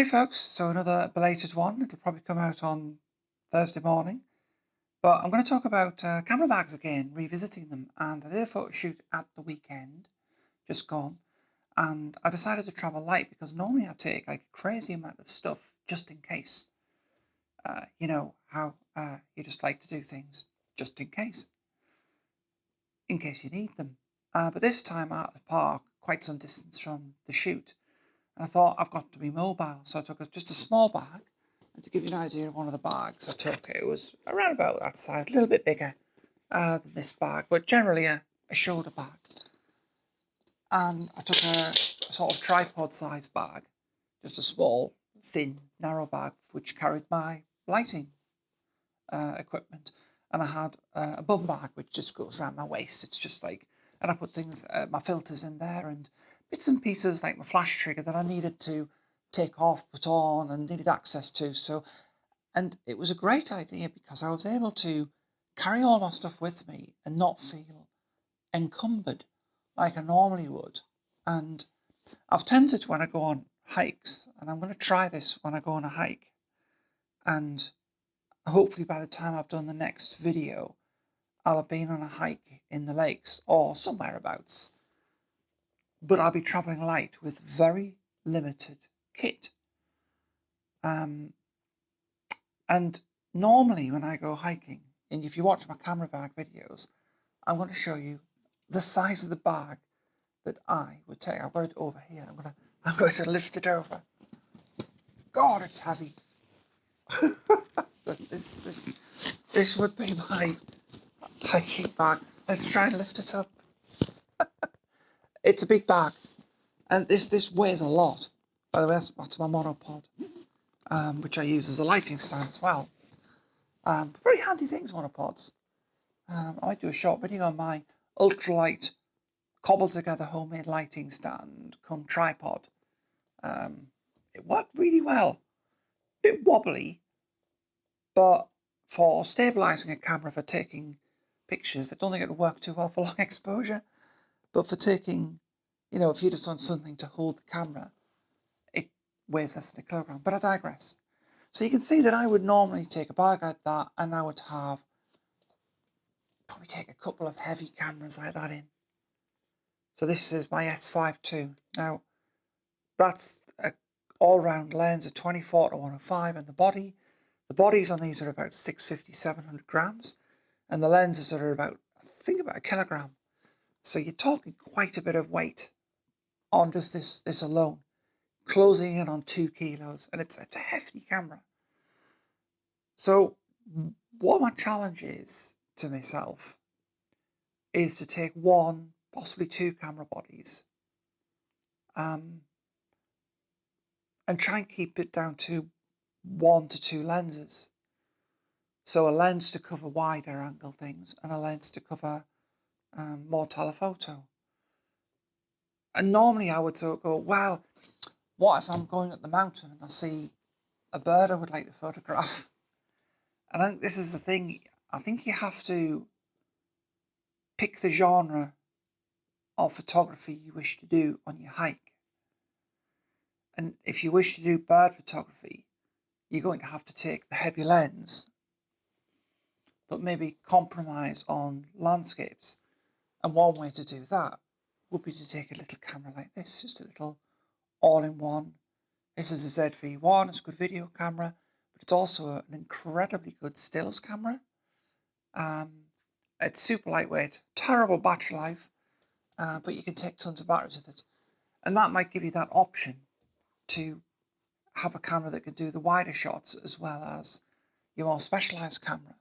Hey folks, so another belated one. It'll probably come out on Thursday morning. But I'm going to talk about camera bags again, revisiting them. And I did a photo shoot at the weekend, just gone. And I decided to travel light because normally I take like a crazy amount of stuff just in case. You know how you just like to do things just in case you need them. But this time I'm at the park, quite some distance from the shoot. And I thought, I've got to be mobile. So I took just a small bag. And to give you an idea of one of the bags I took, it was around about that size, a little bit bigger than this bag, but generally a shoulder bag. And I took a sort of tripod-sized bag, just a small, thin, narrow bag, which carried my lighting equipment. And I had a bum bag, which just goes around my waist. It's just like, and I put things, my filters in there, and bits and pieces like my flash trigger that I needed to take off, put on, and needed access to. So, and it was a great idea because I was able to carry all my stuff with me and not feel encumbered like I normally would. And I've tended to when I go on hikes, and I'm going to try this when I go on a hike. And hopefully by the time I've done the next video, I'll have been on a hike in the lakes or somewhere abouts. But I'll be travelling light with very limited kit. And normally when I go hiking, and if you watch my camera bag videos, I'm going to show you the size of the bag that I would take. I've got it over here. I'm going to lift it over. God, it's heavy. This would be my hiking bag. Let's try and lift it up. It's a big bag, and this weighs a lot. By the way, that's my monopod, which I use as a lighting stand as well. Very handy things, monopods. I might do a short video on my ultralight, cobbled together homemade lighting stand come tripod. It worked really well. A bit wobbly, but for stabilising a camera for taking pictures, I don't think it would work too well for long exposure. But for taking, you know, if you just want something to hold the camera, it weighs less than a kilogram. But I digress. So you can see that I would normally take a bag like that, and I would probably take a couple of heavy cameras like that in. So this is my S5 II. Now, that's an all-round lens, a 24 to 105, and the bodies on these are about 650, 700 grams, and the lenses are about, I think, about a kilogram. So you're talking quite a bit of weight on just this alone, closing in on 2 kilos, and it's a hefty camera. So what my challenge is to myself is to take 1, possibly 2 camera bodies, and try and keep it down to 1 to 2 lenses. So a lens to cover wider angle things and a lens to cover more telephoto. And normally I would sort of go, well, what if I'm going up the mountain and I see a bird I would like to photograph? And I think this is the thing. I think you have to pick the genre of photography you wish to do on your hike. And if you wish to do bird photography, you're going to have to take the heavy lens, but maybe compromise on landscapes. And one way to do that would be to take a little camera like this, just a little all-in-one. This is a ZV-1, it's a good video camera, but it's also an incredibly good stills camera. It's super lightweight, terrible battery life, but you can take tons of batteries with it. And that might give you that option to have a camera that can do the wider shots as well as your more specialised camera.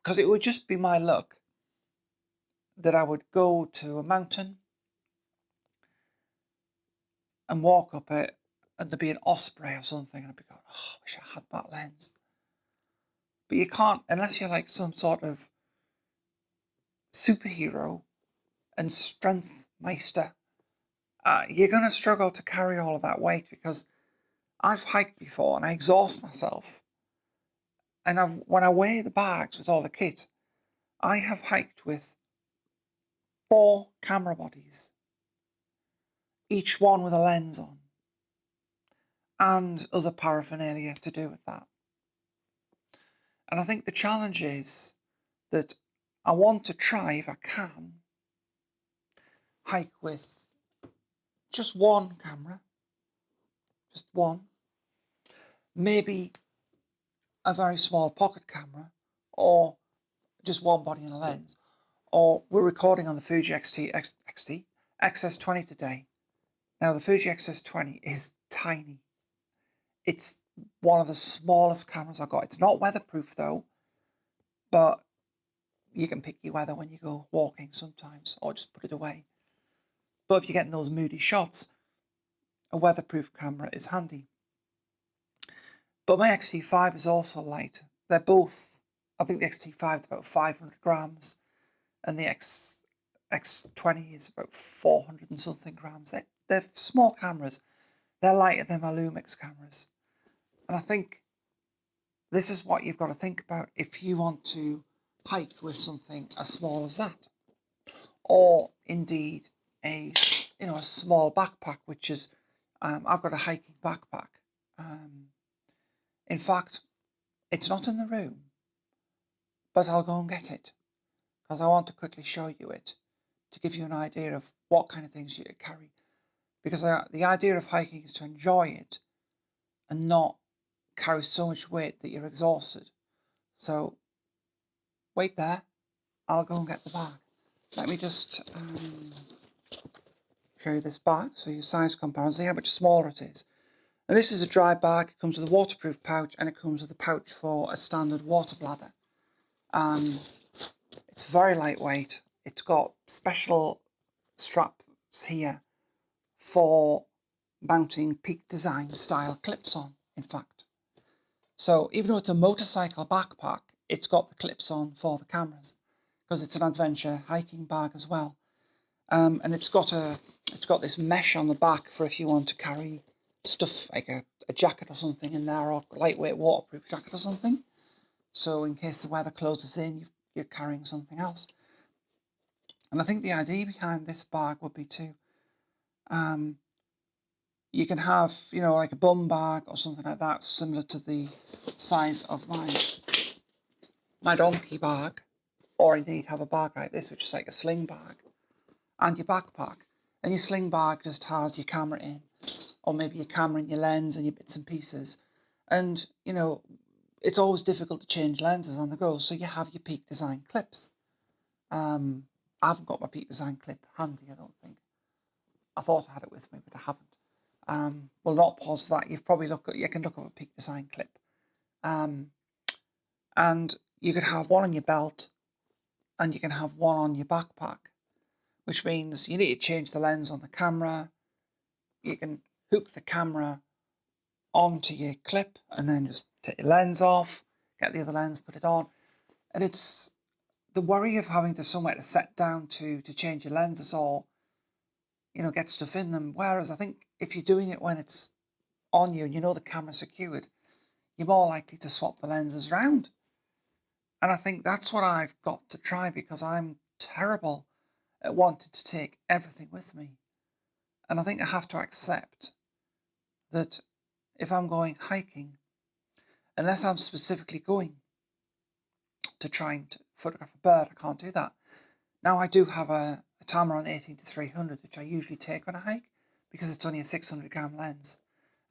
Because it would just be my luck that I would go to a mountain and walk up it, and there'd be an osprey or something, and I'd be going, oh, I wish I had that lens. But you can't, unless you're like some sort of superhero and strength meister, you're going to struggle to carry all of that weight, because I've hiked before and I exhaust myself. And when I weigh the bags with all the kit, I have hiked with 4 camera bodies, each one with a lens on. and other paraphernalia to do with that. And I think the challenge is that I want to try, if I can, hike with just one camera, just one, maybe a very small pocket camera, or just one body and a lens. Or we're recording on the Fuji XS20 today. Now the Fuji XS20 is tiny. It's one of the smallest cameras I've got. It's not weatherproof though, but you can pick your weather when you go walking sometimes, or just put it away. But if you're getting those moody shots, a weatherproof camera is handy. But my X-T5 is also light. They're both, I think the X-T5 is about 500 grams, and the X20 is about 400 and something grams. They're small cameras. They're lighter than my Lumix cameras. And I think this is what you've got to think about if you want to hike with something as small as that. Or indeed a small backpack, which is, I've got a hiking backpack. In fact, it's not in the room, but I'll go and get it because I want to quickly show you it to give you an idea of what kind of things you carry. Because the idea of hiking is to enjoy it and not carry so much weight that you're exhausted. So wait there, I'll go and get the bag. Let me just show you this bag so you size comparison, see how much smaller it is. And this is a dry bag. It comes with a waterproof pouch and it comes with a pouch for a standard water bladder. It's very lightweight. It's got special straps here for mounting Peak Design style clips on, in fact. So even though it's a motorcycle backpack, it's got the clips on for the cameras because it's an adventure hiking bag as well. And it's got this mesh on the back for if you want to carry stuff like a jacket or something in there, or a lightweight waterproof jacket or something. So in case the weather closes in, you're carrying something else. And I think the idea behind this bag would be to, you can have, like a bum bag or something like that, similar to the size of my donkey bag, or indeed have a bag like this, which is like a sling bag, and your backpack. And your sling bag just has your camera in, or maybe your camera and your lens and your bits and pieces. And, it's always difficult to change lenses on the go, so you have your Peak Design clips. I haven't got my Peak Design clip handy, I don't think. I thought I had it with me, but I haven't. We'll not pause that. You can look up a Peak Design clip. And you could have one on your belt, and you can have one on your backpack, which means you need to change the lens on the camera. You can hook the camera onto your clip and then just take your lens off, get the other lens, put it on. And it's the worry of having to somewhere to set down to change your lenses or, get stuff in them. Whereas I think if you're doing it when it's on you and you know the camera's secured, you're more likely to swap the lenses round. And I think that's what I've got to try, because I'm terrible at wanting to take everything with me. And I think I have to accept that if I'm going hiking, unless I'm specifically going to try and photograph a bird, I can't do that. Now I do have a Tamron 18-300, which I usually take when I hike, because it's only a 600 gram lens.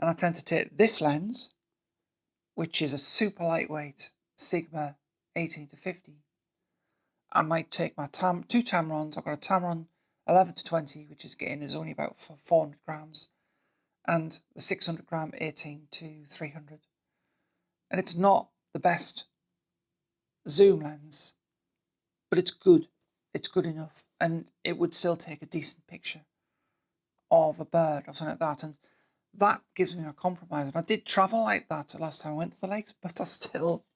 And I tend to take this lens, which is a super lightweight Sigma 18-50. I might take my two Tamrons. I've got a Tamron 11-20, which is only about 400 grams, and the 600 gram 18-300. And it's not the best zoom lens, but it's good. It's good enough, and it would still take a decent picture of a bird or something like that. And that gives me a compromise. And I did travel like that the last time I went to the lakes, but I still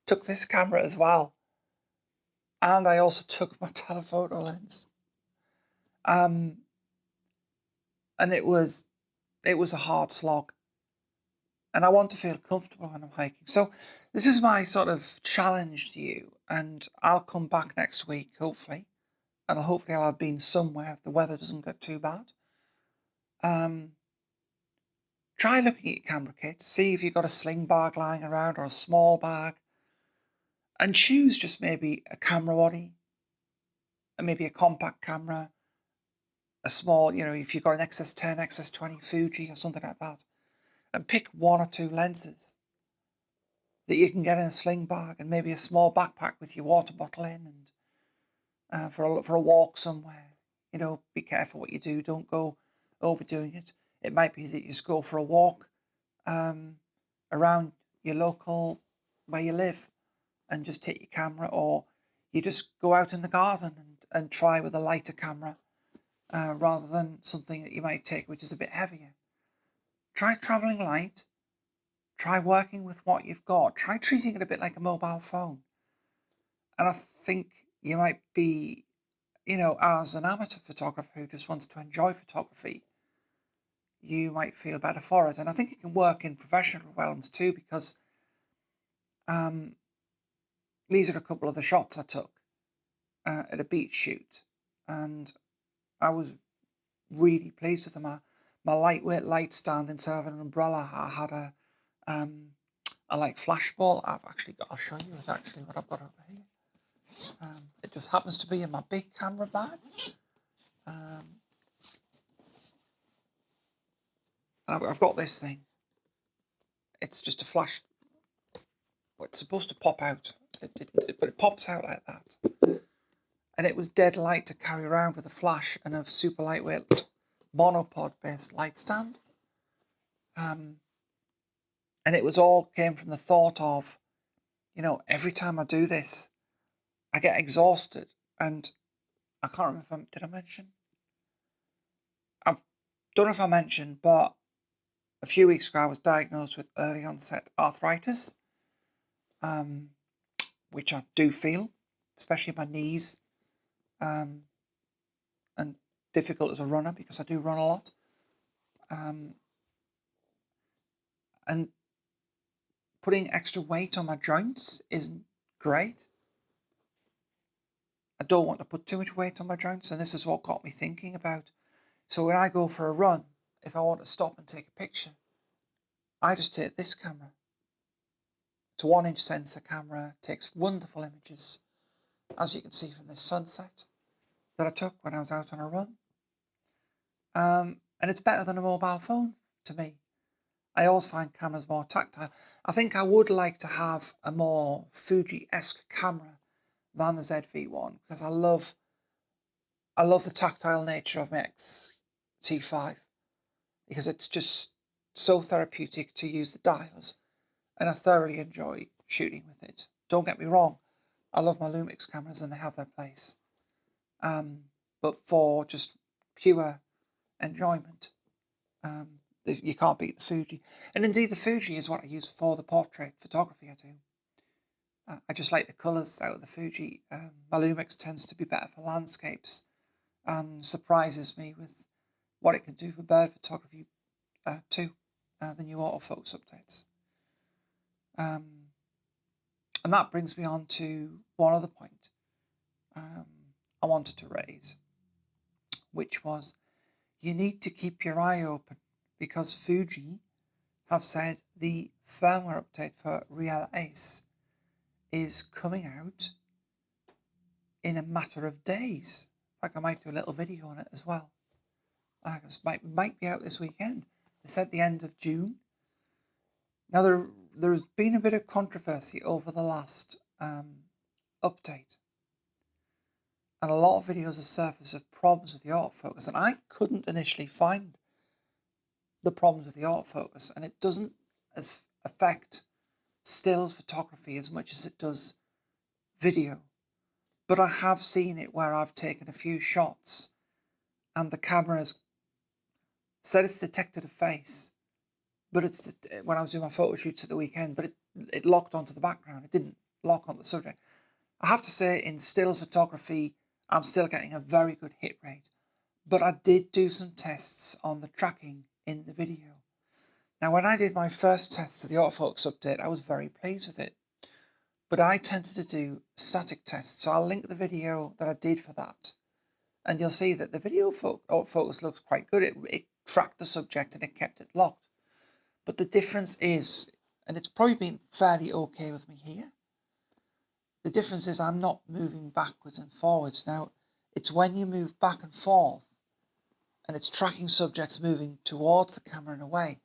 took this camera as well. And I also took my telephoto lens. And it was a hard slog. And I want to feel comfortable when I'm hiking. So this is my sort of challenge to you. And I'll come back next week, hopefully. And hopefully I'll have been somewhere if the weather doesn't get too bad. try looking at your camera kit, see if you've got a sling bag lying around or a small bag, and choose just maybe a camera body, and maybe a compact camera, a small, if you've got an XS10, XS20 Fuji or something like that, and pick 1 or 2 lenses that you can get in a sling bag, and maybe a small backpack with your water bottle in, and for a walk somewhere. Be careful what you do. Don't go overdoing it. It might be that you just go for a walk around your local, where you live, and just take your camera, or you just go out in the garden and try with a lighter camera rather than something that you might take which is a bit heavier. Try traveling light. Try working with what you've got. Try treating it a bit like a mobile phone. And I think you might be, as an amateur photographer who just wants to enjoy photography, you might feel better for it. And I think it can work in professional realms too, because these are a couple of the shots I took at a beach shoot, and I was really pleased with them. My lightweight light stand, instead of an umbrella, I had a like flashball. I'll show you what I've got over here. It just happens to be in my big camera bag. And I've got this thing. It's just a flash. Well, it's supposed to pop out, but it pops out like that. And it was dead light to carry around with a flash and a super lightweight monopod based light stand. And it all came from the thought of, every time I do this, I get exhausted. And I can't remember did I mention? I don't know if I mentioned, but a few weeks ago I was diagnosed with early onset arthritis, which I do feel, especially in my knees, and difficult as a runner because I do run a lot. And putting extra weight on my joints isn't great. I don't want to put too much weight on my joints, and this is what got me thinking about. So when I go for a run, if I want to stop and take a picture, I just take this camera. It's a 1-inch sensor camera, takes wonderful images, as you can see from this sunset that I took when I was out on a run. And it's better than a mobile phone to me. I always find cameras more tactile. I think I would like to have a more Fuji-esque camera than the ZV-1, because I love the tactile nature of my X-T5, because it's just so therapeutic to use the dials, and I thoroughly enjoy shooting with it. Don't get me wrong, I love my Lumix cameras and they have their place. But for just pure enjoyment, you can't beat the Fuji. And indeed the Fuji is what I use for the portrait photography I do. I just like the colours out of the Fuji. My Lumix tends to be better for landscapes and surprises me with what it can do for bird photography too, the new autofocus updates. And that brings me on to one other point I wanted to raise, which was you need to keep your eye open, because Fuji have said the firmware update for Real Ace is coming out in a matter of days. In fact, I might do a little video on it as well. It might be out this weekend. They said the end of June. Now, there's been a bit of controversy over the last update. And a lot of videos have surfaced of problems with the autofocus. And I couldn't initially find the problems with the autofocus. And it doesn't affect stills photography as much as it does video. But I have seen it where I've taken a few shots and the camera has said it's detected a face, but it's when I was doing my photo shoots at the weekend, but it locked onto the background. It didn't lock on the subject. I have to say, in stills photography, I'm still getting a very good hit rate, but I did do some tests on the tracking in the video. Now, when I did my first tests of the autofocus update, I was very pleased with it, but I tended to do static tests, so I'll link the video that I did for that, and you'll see that the video autofocus looks quite good. It tracked the subject and it kept it locked. But the difference is, and it's probably been fairly okay with me here, the difference is I'm not moving backwards and forwards. Now, it's when you move back and forth, and it's tracking subjects moving towards the camera and away,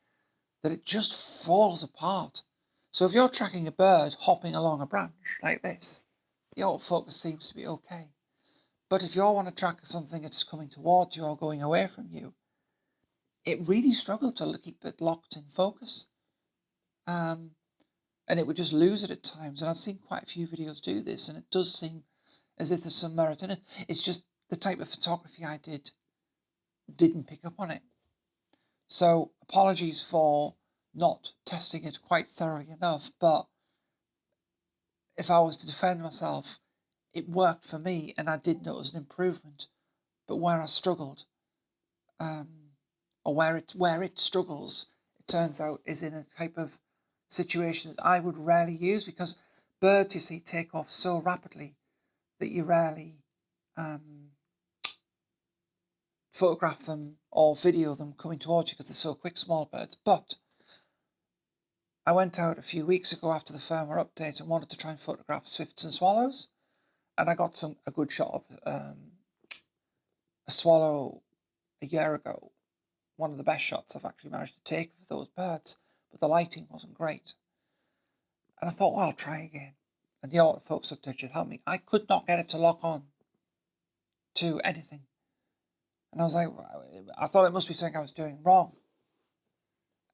that it just falls apart. So if you're tracking a bird hopping along a branch like this, the autofocus seems to be okay. But if you want to track something that's coming towards you or going away from you, it really struggled to keep it locked in focus. And it would just lose it at times. And I've seen quite a few videos do this, and it does seem as if there's some merit in it. It's just the type of photography I didn't pick up on it. So apologies for not testing it quite thoroughly enough, but if I was to defend myself, it worked for me, and I did notice an improvement. But where I struggled, or where it struggles, it turns out is in a type of situation that I would rarely use, because birds, you see, take off so rapidly that you rarely photograph them or video them coming towards you because they're so quick, small birds. But I went out a few weeks ago after the firmware update and wanted to try and photograph swifts and swallows, and I got a good shot of a swallow a year ago. One of the best shots I've actually managed to take of those birds, but the lighting wasn't great. And I thought, well, I'll try again. And the autofocus update should help me. I could not get it to lock on to anything. And I was like, I thought it must be something I was doing wrong.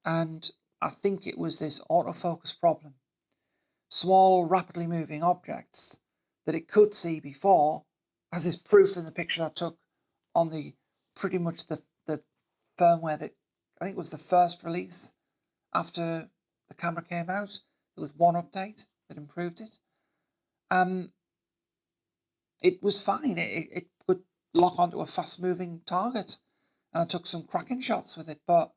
And I think it was this autofocus problem. Small, rapidly moving objects that it could see before, as is proof in the picture I took on the pretty much the firmware that I think was the first release after the camera came out. There was one update that improved it. It was fine. It could lock onto a fast-moving target, and I took some cracking shots with it. But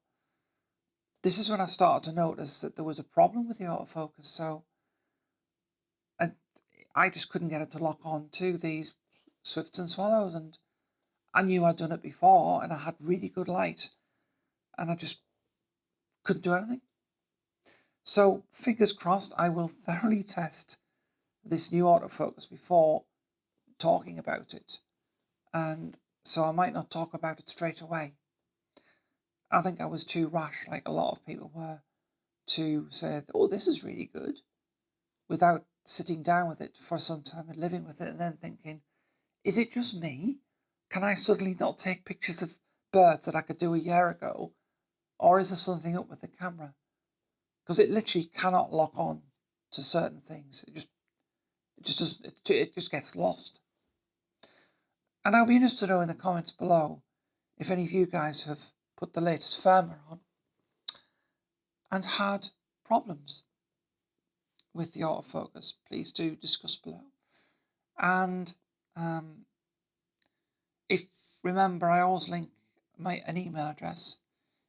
this is when I started to notice that there was a problem with the autofocus. So I just couldn't get it to lock on to these swifts and swallows, and I knew I'd done it before, and I had really good light, and I just couldn't do anything. So fingers crossed, I will thoroughly test this new autofocus before talking about it, and so I might not talk about it straight away. I think I was too rash, like a lot of people were, to say, oh, this is really good, without sitting down with it for some time and living with it, and then thinking, is it just me? Can I suddenly not take pictures of birds that I could do a year ago? Or is there something up with the camera? Because it literally cannot lock on to certain things. It just gets lost. And I'll be interested to know in the comments below if any of you guys have put the latest firmware on and had problems with the autofocus. Please do discuss below. And remember, I always link an email address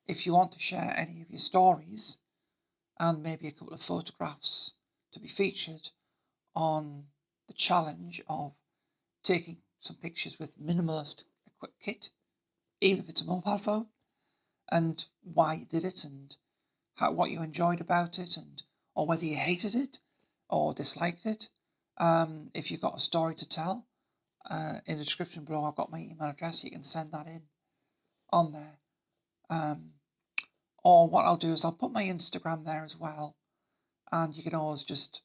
if you want to share any of your stories and maybe a couple of photographs to be featured on the challenge of taking some pictures with minimalist kit, even if it's a mobile phone, and why you did it and what you enjoyed about it, or whether you hated it or disliked it. If you've got a story to tell, in the description below I've got my email address. You can send that in on there. Or what I'll do is I'll put my Instagram there as well, and you can always just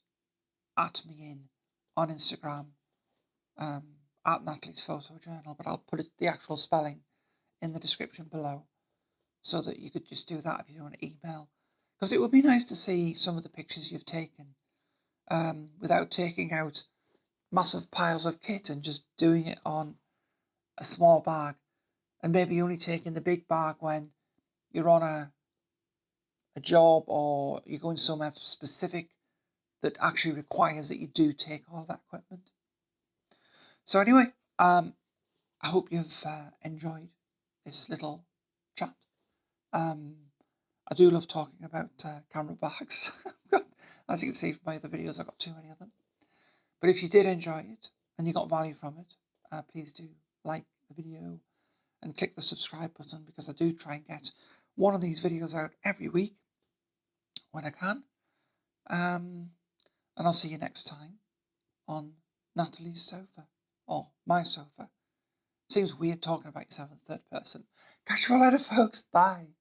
at me in on Instagram, at Natalie's Photo Journal, but I'll put the actual spelling in the description below, so that you could just do that if you want to email. Because it would be nice to see some of the pictures you've taken, without taking out massive piles of kit and just doing it on a small bag, and maybe only taking the big bag when you're on a job or you're going somewhere specific that actually requires that you do take all that equipment. So anyway, I hope you've enjoyed this little chat. I do love talking about camera bags. As you can see from my other videos, I've got too many of them. But if you did enjoy it and you got value from it, please do like the video and click the subscribe button, because I do try and get one of these videos out every week. when I can. And I'll see you next time on Natalie's sofa, or my sofa. Seems weird talking about yourself in third person. Catch you all later, folks. Bye.